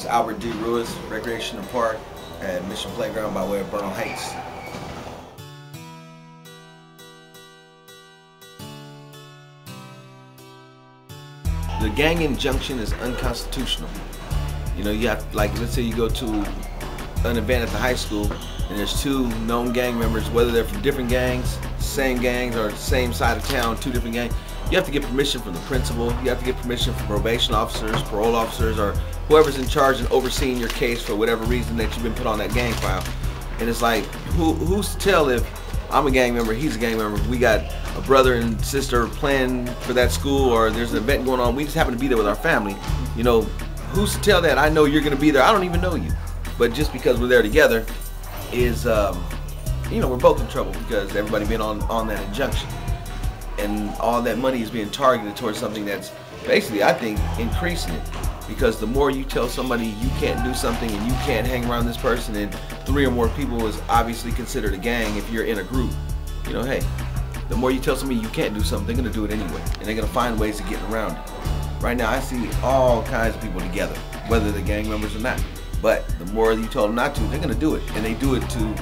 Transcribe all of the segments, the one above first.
Albert D. Ruiz Recreational Park at Mission Playground by way of Bernal Heights. The gang injunction is unconstitutional. You know, you have, like, let's say you go to an event at the high school and there's two known gang members, whether they're from different gangs, same gangs, or same side of town, two different gangs. You have to get permission from the principal, you have to get permission from probation officers, parole officers, or whoever's in charge and overseeing your case for whatever reason that you've been put on that gang file. And it's like, who's to tell if I'm a gang member, he's a gang member, we got a brother and sister playing for that school, or there's an event going on, we just happen to be there with our family. You know, who's to tell that I know you're gonna be there? I don't even know you. But just because we're there together is, you know, we're both in trouble because everybody been on that injunction. And all that money is being targeted towards something that's basically, I think, increasing it. Because the more you tell somebody you can't do something and you can't hang around this person, and 3 or more people is obviously considered a gang if you're in a group. You know, hey, the more you tell somebody you can't do something, they're gonna do it anyway. And they're gonna find ways to get around it. Right now I see all kinds of people together, whether they're gang members or not. But the more you tell them not to, they're gonna do it. And they do it to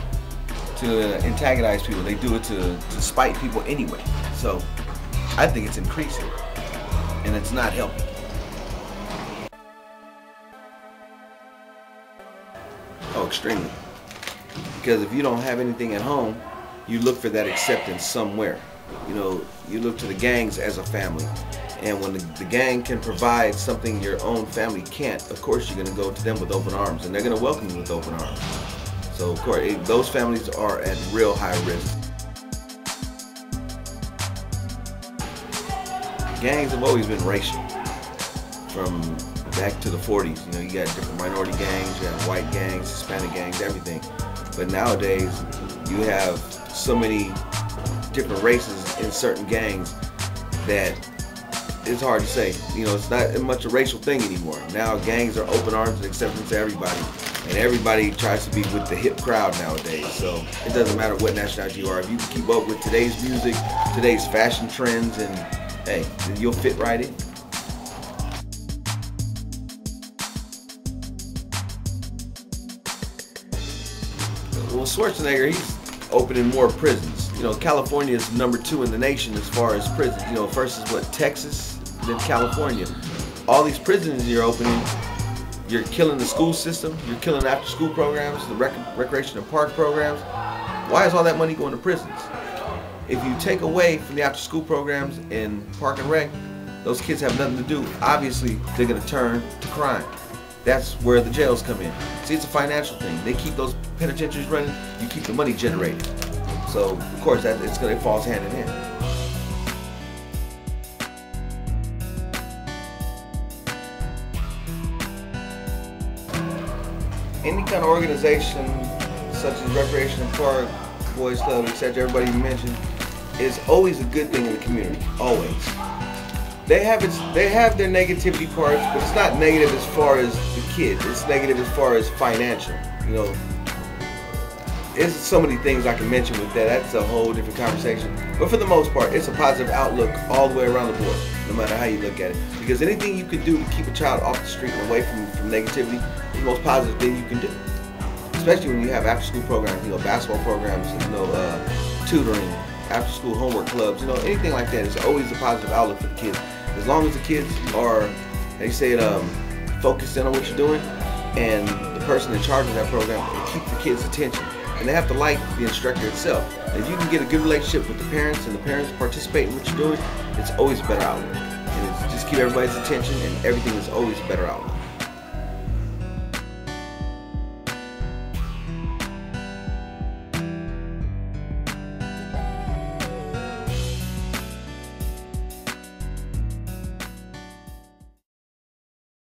antagonize people. They do it to spite people anyway. So I think it's increasing and it's not helping. Oh, extremely. Because if you don't have anything at home, you look for that acceptance somewhere. You know, you look to the gangs as a family. And when the gang can provide something your own family can't, of course you're going to go to them with open arms, and they're going to welcome you with open arms. So of course, those families are at real high risk. Gangs have always been racial, from back to the 40s. You know, you got different minority gangs, you have white gangs, Hispanic gangs, everything. But nowadays, you have so many different races in certain gangs that it's hard to say. You know, it's not much a racial thing anymore. Now gangs are open arms and acceptance to everybody. And everybody tries to be with the hip crowd nowadays. So it doesn't matter what nationality you are. If you can keep up with today's music, today's fashion trends, and hey, you'll fit right in. Well, Schwarzenegger, he's opening more prisons. You know, California is #2 in the nation as far as prisons. You know, first is what, Texas, then California. All these prisons you're opening, you're killing the school system, you're killing after school programs, the recreation and park programs. Why is all that money going to prisons? If you take away from the after school programs and park and rec, those kids have nothing to do. Obviously, they're going to turn to crime. That's where the jails come in. See, it's a financial thing. They keep those penitentiaries running, you keep the money generated. So, of course, it falls hand in hand. Any kind of organization, such as Recreation and Park, Boys Club, etc., everybody you mentioned, is always a good thing in the community, always. They have their negativity parts, but it's not negative as far as the kids. It's negative as far as financial. You know, there's so many things I can mention with that. That's a whole different conversation. But for the most part, it's a positive outlook all the way around the board, no matter how you look at it. Because anything you can do to keep a child off the street and away from negativity is the most positive thing you can do. Especially when you have after-school programs, you know, basketball programs, you know, tutoring, after-school homework clubs, you know, anything like that. It's always a positive outlook for the kids. As long as the kids are, they say it, focused in on what you're doing, and the person in charge of that program will keep the kids' attention. And they have to like the instructor itself. If you can get a good relationship with the parents and the parents participate in what you're doing, it's always a better outlook. And it's just keep everybody's attention, and everything is always a better outlook.